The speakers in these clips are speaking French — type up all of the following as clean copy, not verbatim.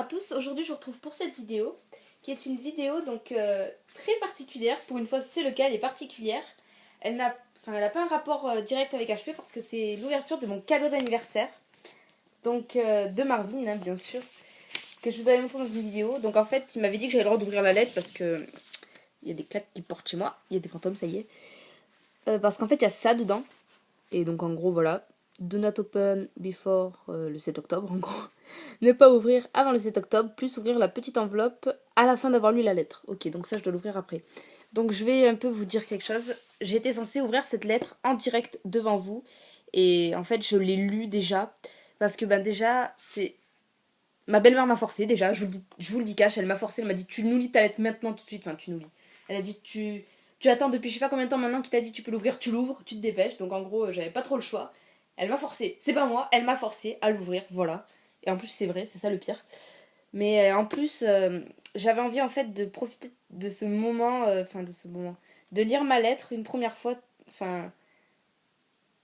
à tous, aujourd'hui je vous retrouve pour cette vidéo qui est une vidéo donc très particulière. Pour une fois c'est le cas, elle est particulière. Elle n'a pas un rapport direct avec HP parce que c'est l'ouverture de mon cadeau d'anniversaire. Donc de Marvin hein, bien sûr, que je vous avais montré dans une vidéo. Donc en fait il m'avait dit que j'avais le droit d'ouvrir la lettre parce que il y a des claques qui portent chez moi, il y a des fantômes ça y est. Parce qu'en fait il y a ça dedans. Et donc en gros voilà, do not open before le 7 octobre en gros. Ne pas ouvrir avant le 7 octobre, plus ouvrir la petite enveloppe à la fin d'avoir lu la lettre. Ok, donc ça je dois l'ouvrir après. Donc je vais un peu vous dire quelque chose. J'étais censée ouvrir cette lettre en direct devant vous. Et en fait je l'ai lu déjà. Parce que ben déjà c'est... Ma belle-mère m'a forcé déjà, je vous le dis cash, elle m'a forcé, elle m'a dit tu nous lis ta lettre maintenant tout de suite, enfin tu nous lis. Elle a dit tu attends depuis je sais pas combien de temps maintenant qu'il t'a dit tu peux l'ouvrir, tu l'ouvres, tu te dépêches. Donc en gros j'avais pas trop le choix. Elle m'a forcé, c'est pas moi, elle m'a forcé à l'ouvrir, voilà. Et en plus c'est vrai, c'est ça le pire. Mais en plus j'avais envie en fait de profiter de ce moment, de lire ma lettre une première fois,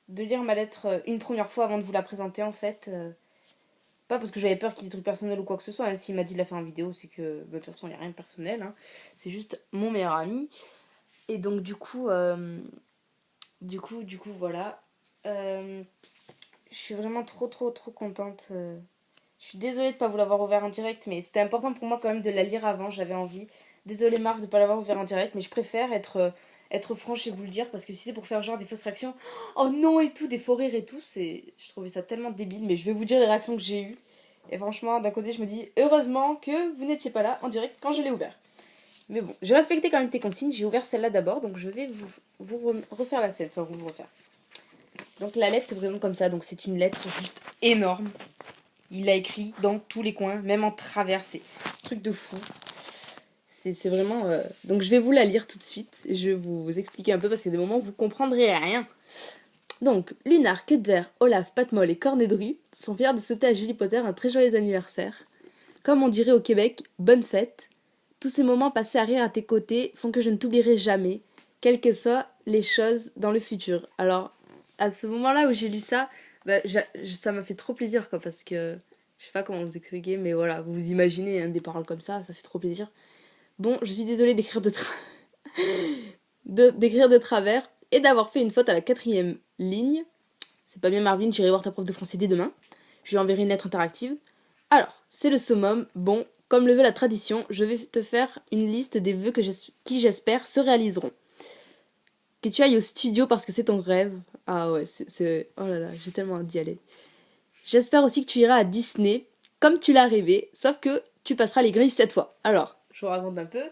de lire ma lettre une première fois avant de vous la présenter en fait. Pas parce que j'avais peur qu'il y ait des trucs personnels ou quoi que ce soit. Hein. S'il m'a dit de la faire en vidéo, c'est que de toute façon, il n'y a rien de personnel. Hein. C'est juste mon meilleur ami. Et donc, voilà. Je suis vraiment trop contente. Je suis désolée de ne pas vous l'avoir ouvert en direct, mais c'était important pour moi quand même de la lire avant. J'avais envie. Désolée, Marc, de ne pas l'avoir ouvert en direct, mais je préfère être franche et vous le dire parce que si c'est pour faire genre des fausses réactions, oh non et tout, des faux rires et tout, je trouvais ça tellement débile. Mais je vais vous dire les réactions que j'ai eues. Et franchement, d'un côté, je me dis heureusement que vous n'étiez pas là en direct quand je l'ai ouvert. Mais bon, j'ai respecté quand même tes consignes. J'ai ouvert celle-là d'abord, donc je vais vous refaire la scène, enfin vous refaire. Donc la lettre se présente comme ça, donc c'est une lettre juste énorme. Il l'a écrit dans tous les coins, même en travers, c'est un truc de fou. C'est vraiment... Donc je vais vous la lire tout de suite, et je vais vous expliquer un peu, parce qu'il y a des moments où vous comprendrez rien. Donc, Lunar, Queue de Verre, Olaf, Patmol et Cornet de Rue sont fiers de souhaiter à Julie Potter un très joyeux anniversaire. Comme on dirait au Québec, bonne fête. Tous ces moments passés à rire à tes côtés font que je ne t'oublierai jamais, quelles que soient les choses dans le futur. Alors, à ce moment-là où j'ai lu ça, bah, ça m'a fait trop plaisir, quoi, parce que je sais pas comment vous expliquer, mais voilà, vous vous imaginez hein, des paroles comme ça fait trop plaisir. Bon, je suis désolée d'écrire d'écrire de travers et d'avoir fait une faute à la 4e ligne. C'est pas bien Marvin, j'irai voir ta prof de français dès demain. Je lui enverrai une lettre interactive. Alors, c'est le summum. Bon, comme le veut la tradition, je vais te faire une liste des vœux qui j'espère se réaliseront. Que tu ailles au studio parce que c'est ton rêve. Ah ouais, oh là là, j'ai tellement hâte d'y aller. J'espère aussi que tu iras à Disney, comme tu l'as rêvé, sauf que tu passeras les grilles cette fois. Alors, je vous raconte un peu,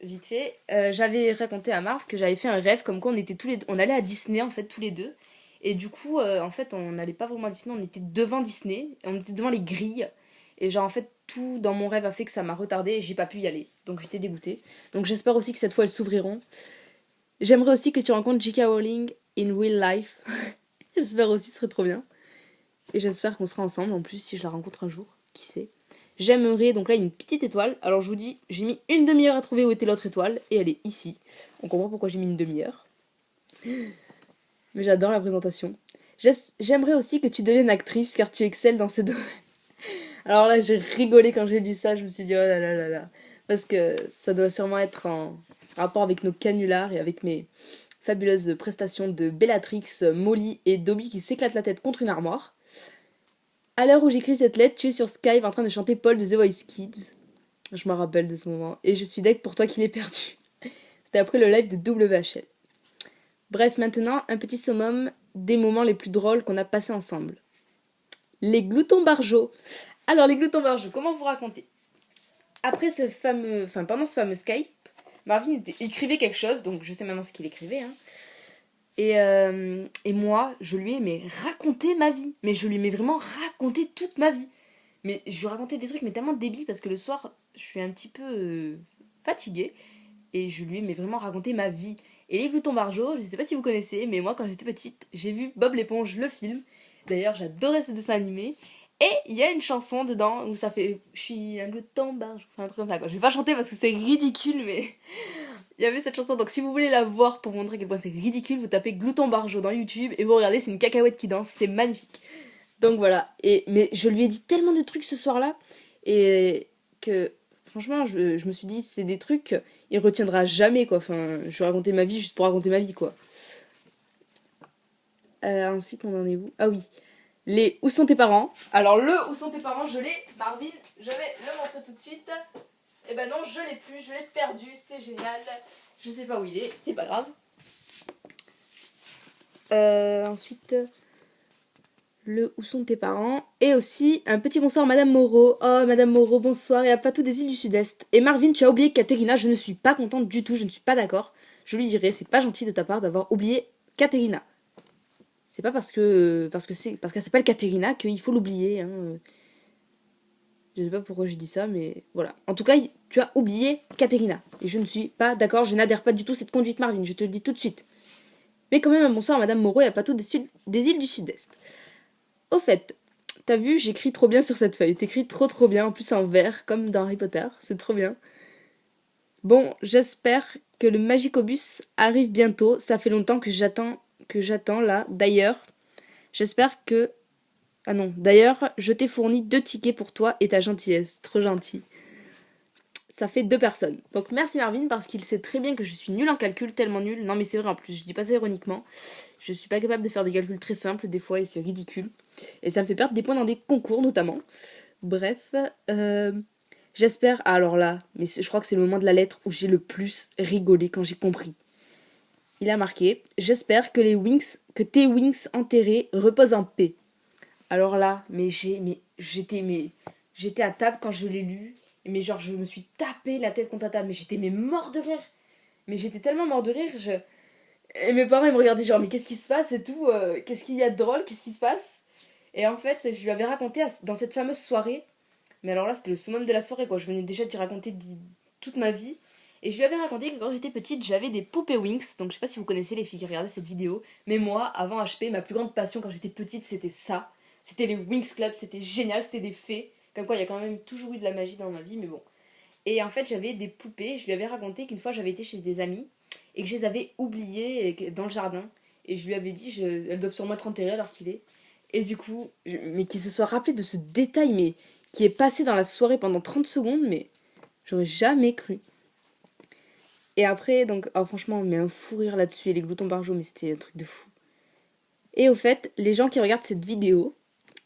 vite fait. J'avais raconté à Marv que j'avais fait un rêve comme quoi on allait à Disney en fait tous les deux. Et du coup, en fait, on n'allait pas vraiment à Disney, on était devant Disney, on était devant les grilles. Et genre, en fait, tout dans mon rêve a fait que ça m'a retardé et j'ai pas pu y aller. Donc j'étais dégoûtée. Donc j'espère aussi que cette fois elles s'ouvriront. J'aimerais aussi que tu rencontres J.K. Rowling in real life. J'espère aussi, ce serait trop bien. Et j'espère qu'on sera ensemble en plus si je la rencontre un jour. Qui sait. J'aimerais, donc là, une petite étoile. Alors je vous dis, j'ai mis une demi-heure à trouver où était l'autre étoile. Et elle est ici. On comprend pourquoi j'ai mis une demi-heure. Mais j'adore la présentation. J'aimerais aussi que tu deviennes actrice car tu excelles dans ce domaine. Alors là, j'ai rigolé quand j'ai lu ça. Je me suis dit, oh là là là là. Parce que ça doit sûrement être en rapport avec nos canulars et avec mes fabuleuses prestations de Bellatrix, Molly et Dobby qui s'éclatent la tête contre une armoire. À l'heure où j'écris cette lettre, tu es sur Skype en train de chanter Paul de The Voice Kids. Je me rappelle de ce moment. Et je suis deg pour toi qu'il est perdu. C'était après le live de WHL. Bref, maintenant, un petit summum des moments les plus drôles qu'on a passés ensemble. Les gloutons barjots. Alors, les gloutons barjots, comment vous raconter? Après pendant ce fameux Skype, Marvin écrivait quelque chose, donc je sais maintenant ce qu'il écrivait, hein. Et moi, je lui ai raconté ma vie. Mais je lui ai vraiment raconté toute ma vie. Mais je lui racontais des trucs mais tellement débiles parce que le soir, je suis un petit peu fatiguée. Et je lui ai vraiment raconté ma vie. Et les gloutons barjots, je sais pas si vous connaissez, mais moi quand j'étais petite, j'ai vu Bob l'éponge, le film. D'ailleurs, j'adorais ce dessin animé. Et il y a une chanson dedans où ça fait « Je suis un glouton barjot », enfin un truc comme ça quoi. Je vais pas chanter parce que c'est ridicule, mais il y avait cette chanson. Donc si vous voulez la voir pour vous montrer à quel point c'est ridicule, vous tapez glouton barjot dans YouTube et vous regardez, c'est une cacahuète qui danse, c'est magnifique. Donc voilà, mais je lui ai dit tellement de trucs ce soir-là. Et que, franchement, je me suis dit, c'est des trucs, il retiendra jamais, quoi. Enfin, je vais raconter ma vie juste pour raconter ma vie, quoi. Ensuite, on en est où? Ah oui. Les Où sont tes parents? Alors, le Où sont tes parents, je l'ai. Marvin, je vais le montrer tout de suite. Eh ben non, je l'ai plus, je l'ai perdu, c'est génial. Je sais pas où il est, c'est pas grave. Ensuite, le Où sont tes parents? Et aussi, un petit bonsoir Madame Moreau. Oh, Madame Moreau, bonsoir, et à Patou des îles du Sud-Est. Et Marvin, tu as oublié Katerina, je ne suis pas contente du tout, je ne suis pas d'accord. Je lui dirai, c'est pas gentil de ta part d'avoir oublié Katerina. C'est pas parce qu'elle s'appelle Katerina qu'il faut l'oublier. Hein. Je sais pas pourquoi j'ai dit ça, mais voilà. En tout cas, tu as oublié Katerina. Et je ne suis pas d'accord, je n'adhère pas du tout à cette conduite Marvin, je te le dis tout de suite. Mais quand même un bonsoir à Madame Moreau et à Patou des îles du Sud-Est. Au fait, t'as vu, j'écris trop bien sur cette feuille. T'écris trop bien, en plus en vert, comme dans Harry Potter. C'est trop bien. Bon, j'espère que le Magicobus arrive bientôt. Ça fait longtemps que j'attends là. D'ailleurs, j'espère que... Ah non, d'ailleurs, je t'ai fourni 2 tickets pour toi et ta gentillesse. Trop gentil. Ça fait 2 personnes. Donc merci Marvin parce qu'il sait très bien que je suis nulle en calcul, tellement nulle. Non mais c'est vrai en plus, je dis pas ça ironiquement. Je suis pas capable de faire des calculs très simples des fois et c'est ridicule. Et ça me fait perdre des points dans des concours notamment. Bref, j'espère... Ah, alors là, mais je crois que c'est le moment de la lettre où j'ai le plus rigolé quand j'ai compris. Il a marqué: j'espère que tes wings enterrés reposent en paix. Alors là, j'étais à table quand je l'ai lu. Mais genre, je me suis tapé la tête contre la table. Mais j'étais mort de rire. Mais j'étais tellement mort de rire. Et mes parents, ils me regardaient genre, mais qu'est-ce qui se passe et tout qu'est-ce qu'il y a de drôle? Qu'est-ce qui se passe? Et en fait, je lui avais raconté dans cette fameuse soirée. Mais alors là, c'était le summum de la soirée, quoi. Je venais déjà de lui raconter toute ma vie. Et je lui avais raconté que quand j'étais petite, j'avais des poupées Winx. Donc je sais pas si vous connaissez les filles qui regardaient cette vidéo. Mais moi, avant HP, ma plus grande passion quand j'étais petite, c'était ça. C'était les Winx Club, c'était génial, c'était des fées. Comme quoi, il y a quand même toujours eu de la magie dans ma vie, mais bon. Et en fait, j'avais des poupées. Je lui avais raconté qu'une fois, j'avais été chez des amis et que je les avais oubliées dans le jardin. Et je lui avais dit, elles doivent sûrement être enterrées alors qu'il est. Et du coup, mais qu'il se soit rappelé de ce détail, mais qui est passé dans la soirée pendant 30 secondes, mais j'aurais jamais cru. Et après, donc, oh, franchement, on met un fou rire là-dessus, et les gloutons barjots, mais c'était un truc de fou. Et au fait, les gens qui regardent cette vidéo,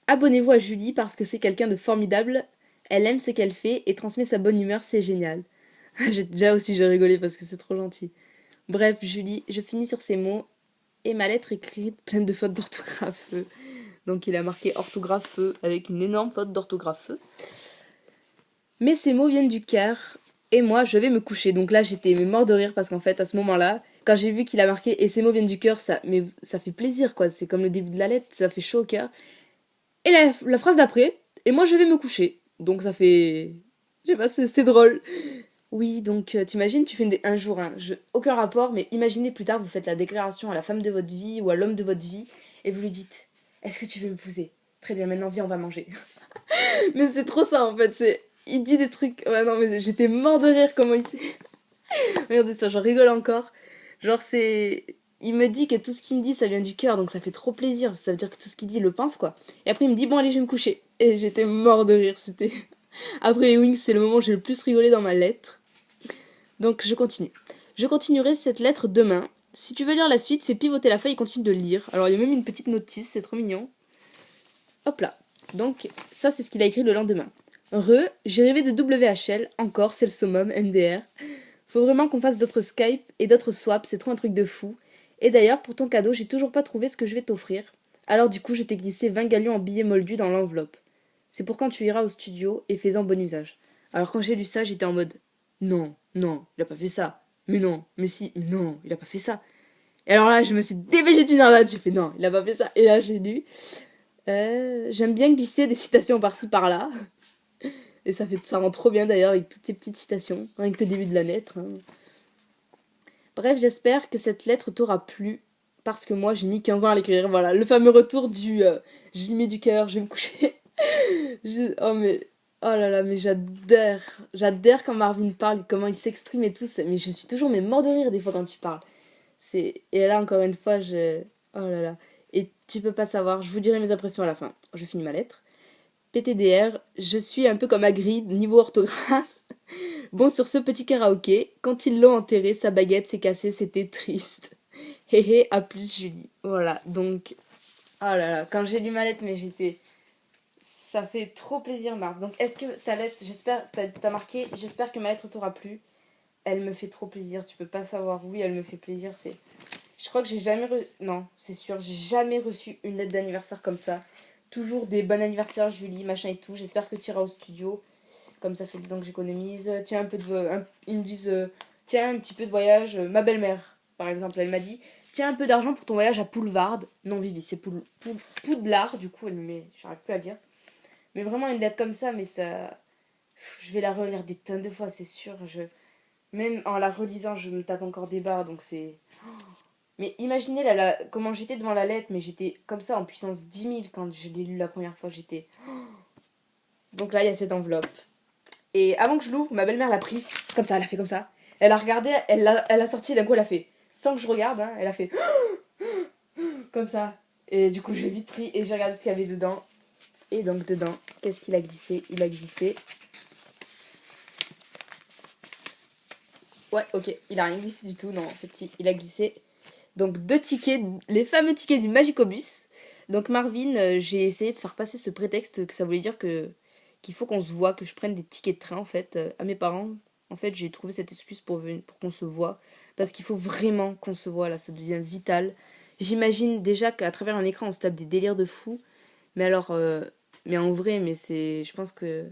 abonnez-vous à Julie parce que c'est quelqu'un de formidable. Elle aime ce qu'elle fait et transmet sa bonne humeur, c'est génial. J'ai rigolé parce que c'est trop gentil. Bref, Julie, je finis sur ces mots et ma lettre écrite pleine de fautes d'orthographe. Donc il a marqué orthographe avec une énorme faute d'orthographe. Mais ces mots viennent du cœur et moi je vais me coucher. Donc là j'étais mort de rire parce qu'en fait à ce moment-là, quand j'ai vu qu'il a marqué et ces mots viennent du cœur, ça fait plaisir quoi. C'est comme le début de la lettre, ça fait chaud au cœur. Et la phrase d'après, et moi je vais me coucher. Donc ça fait... Je sais pas, c'est drôle. Oui, donc t'imagines, tu fais un jour, aucun rapport, mais imaginez plus tard, vous faites la déclaration à la femme de votre vie ou à l'homme de votre vie, et vous lui dites: est-ce que tu veux m'épouser? Très bien, maintenant viens, on va manger. Mais c'est trop ça en fait, il dit des trucs... Ouais non, mais j'étais mort de rire comment il sait... Regardez ça, j'en rigole encore. Genre c'est... Il me dit que tout ce qu'il me dit, ça vient du cœur, donc ça fait trop plaisir, ça veut dire que tout ce qu'il dit, il le pense quoi. Et après il me dit: bon allez, je vais me coucher. Et j'étais mort de rire, c'était... Après les wings, c'est le moment où j'ai le plus rigolé dans ma lettre. Donc je continue. Je continuerai cette lettre demain. Si tu veux lire la suite, fais pivoter la feuille et continue de lire. Alors il y a même une petite notice, c'est trop mignon. Hop là. Donc ça c'est ce qu'il a écrit le lendemain. J'ai rêvé de WHL, encore, c'est le summum, MDR. Faut vraiment qu'on fasse d'autres Skype et d'autres swaps, c'est trop un truc de fou. Et d'ailleurs, pour ton cadeau, j'ai toujours pas trouvé ce que je vais t'offrir. Alors du coup, je t'ai glissé 20 galions en billets moldus dans l'enveloppe. C'est pour quand tu iras au studio et fais-en bon usage. Alors quand j'ai lu ça, j'étais en mode: non, il a pas fait ça. Mais non, mais si, non, il a pas fait ça. Et alors là, je me suis dépêchée d'une arnaque, j'ai fait: non, il a pas fait ça. Et là, j'ai lu. J'aime bien glisser des citations par-ci par-là. Et ça rend trop bien d'ailleurs avec toutes ces petites citations, avec le début de la lettre. Hein. Bref, j'espère que cette lettre t'aura plu, parce que moi j'ai mis 15 ans à l'écrire. Voilà, le fameux retour du j'y mets du cœur, je vais me coucher. Oh mais, oh là là, mais j'adore quand Marvin parle, comment il s'exprime et tout. Mais je suis toujours mort de rire des fois quand il parle. Et là encore une fois, oh là là. Et tu peux pas savoir, je vous dirai mes impressions à la fin. Je finis ma lettre. PTDR, je suis un peu comme Hagrid, niveau orthographe. Bon, sur ce petit karaoké, quand ils l'ont enterré, sa baguette s'est cassée, c'était triste. Hé hé, à plus Julie. Voilà, donc... Oh là là, quand j'ai lu ma lettre, mais j'étais... Ça fait trop plaisir, Marc. Donc, est-ce que ta lettre, j'espère, t'as marqué, j'espère que ma lettre t'aura plu. Elle me fait trop plaisir, tu peux pas savoir. Oui, elle me fait plaisir, c'est... Je crois que j'ai jamais reçu... Non, c'est sûr, j'ai jamais reçu une lettre d'anniversaire comme ça. Toujours des bon anniversaire, Julie, machin et tout. J'espère que tu iras au studio. Comme ça fait 10 ans que j'économise. Tiens, un peu de... Ils me disent... tiens, un petit peu de voyage. Ma belle-mère, par exemple, elle m'a dit... Tiens, un peu d'argent pour ton voyage à Poulvard. Non, Vivi, c'est Poudlard, du coup, elle me met... J'arrive plus à dire. Mais vraiment, une lettre comme ça, mais ça... Je vais la relire des tonnes de fois, c'est sûr. Même en la relisant, je me tape encore des barres, donc c'est... Mais imaginez comment j'étais devant la lettre, mais j'étais comme ça en puissance 10 000 quand je l'ai lu la première fois. J'étais... Donc là, il y a cette enveloppe. Et avant que je l'ouvre, ma belle-mère l'a pris. Comme ça, elle a fait comme ça. Elle a regardé, elle a sorti, d'un coup, elle a fait... Sans que je regarde, hein, elle a fait... Comme ça. Et du coup, j'ai vite pris et j'ai regardé ce qu'il y avait dedans. Et donc, dedans, qu'est-ce qu'il a glissé? Il a glissé... Ouais, ok, il a rien glissé du tout. Non, en fait, si, il a glissé... Donc 2 tickets, les fameux tickets du Magicobus. Donc Marvin, j'ai essayé de faire passer ce prétexte que ça voulait dire qu'il faut qu'on se voit, que je prenne des tickets de train en fait à mes parents. En fait, j'ai trouvé cette excuse pour qu'on se voit. Parce qu'il faut vraiment qu'on se voit là, ça devient vital. J'imagine déjà qu'à travers un écran on se tape des délires de fou. Mais alors, mais en vrai, mais c'est... Je pense que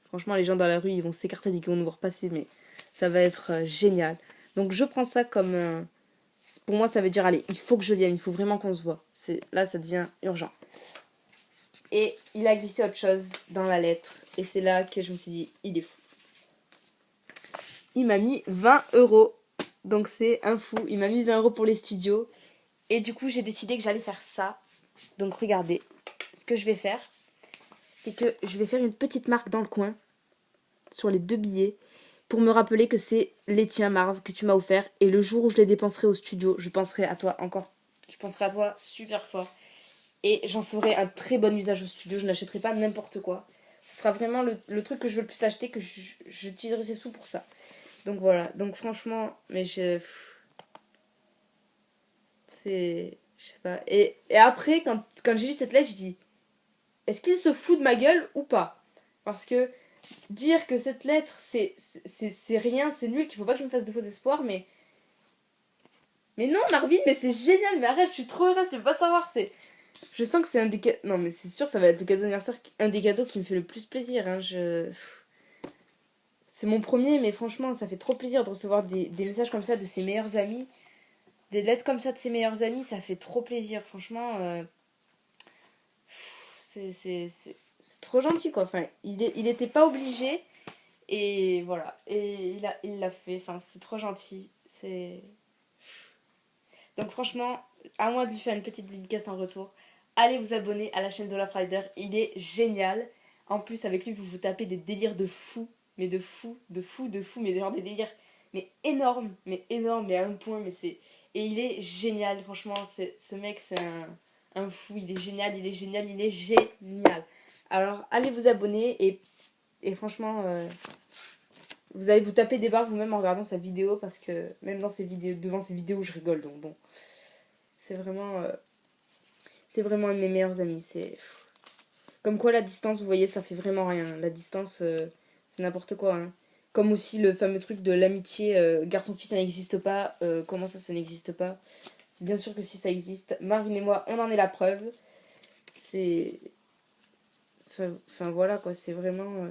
franchement les gens dans la rue ils vont s'écarter dès qu'ils vont nous voir passer. Mais ça va être génial. Donc je prends ça comme... pour moi, ça veut dire, allez, il faut que je vienne, il faut vraiment qu'on se voit. Là, ça devient urgent. Et il a glissé autre chose dans la lettre. Et c'est là que je me suis dit, il est fou. Il m'a mis 20 €. Donc c'est un fou. Il m'a mis 20 € pour les studios. Et du coup, j'ai décidé que j'allais faire ça. Donc regardez, ce que je vais faire, c'est que je vais faire une petite marque dans le coin, sur les 2 billets, pour me rappeler que c'est les tiens, Marv, que tu m'as offert. Et le jour où je les dépenserai au studio, je penserai à toi encore. Je penserai à toi super fort. Et j'en ferai un très bon usage au studio. Je n'achèterai pas n'importe quoi. Ce sera vraiment le truc que je veux le plus acheter, que j'utiliserai ces sous pour ça. Donc voilà. Donc franchement, mais c'est... Je sais pas. Et après, quand j'ai lu cette lettre, j'ai dit... Est-ce qu'il se fout de ma gueule ou pas? Parce que dire que cette lettre, c'est rien, c'est nul, qu'il faut pas que je me fasse de faux espoirs, mais... Mais non, Marvin, mais c'est génial, mais arrête, je suis trop heureuse, tu veux pas savoir, c'est... Je sens que c'est un des cadeaux... Non, mais c'est sûr, ça va être le cadeau d'anniversaire, un des cadeaux qui me fait le plus plaisir, hein, C'est mon premier, mais franchement, ça fait trop plaisir de recevoir des messages comme ça de ses meilleurs amis. Des lettres comme ça de ses meilleurs amis, ça fait trop plaisir, franchement... C'est trop gentil, quoi. Enfin, il était pas obligé, et voilà. Et il l'a fait, enfin, c'est trop gentil. Donc franchement, à moi de lui faire une petite dédicace en retour. Allez vous abonner à la chaîne de Olaf Rider, il est génial. En plus, avec lui, vous vous tapez des délires de fou, mais de fou, de fou, de fou, mais genre des délires, mais énormes, mais à un point, mais c'est... Et il est génial, franchement, ce mec, c'est un fou, il est génial, il est génial, il est génial. Alors, allez vous abonner, et franchement, vous allez vous taper des barres vous-même en regardant sa vidéo, parce que même dans ses vidéos, devant ses vidéos, je rigole, donc bon. C'est vraiment un de mes meilleurs amis. C'est comme quoi la distance, vous voyez, ça fait vraiment rien. La distance, c'est n'importe quoi, hein. Comme aussi le fameux truc de l'amitié garçon-fille, ça n'existe pas. Comment ça n'existe pas? C'est bien sûr que si ça existe. Marvin et moi, on en est la preuve. Enfin voilà quoi, c'est vraiment...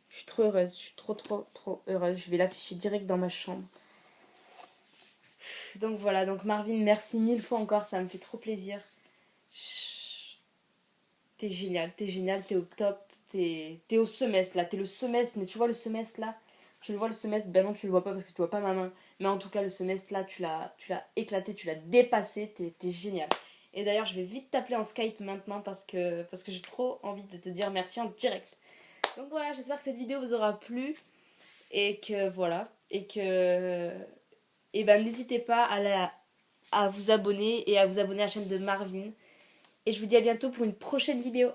je suis trop heureuse, je suis trop trop trop heureuse. Je vais l'afficher direct dans ma chambre. Donc voilà, donc Marvin, merci 1000 fois encore, ça me fait trop plaisir. T'es génial, t'es au top, t'es au semestre là, t'es le semestre, mais tu vois le semestre là, tu le vois le semestre, ben non tu le vois pas parce que tu vois pas ma main, mais en tout cas le semestre là, tu l'as éclaté, tu l'as dépassé, t'es génial. Et d'ailleurs je vais vite t'appeler en Skype maintenant parce que j'ai trop envie de te dire merci en direct. Donc voilà, j'espère que cette vidéo vous aura plu et que voilà, et ben n'hésitez pas à vous abonner et à vous abonner à la chaîne de Marvin. Et je vous dis à bientôt pour une prochaine vidéo.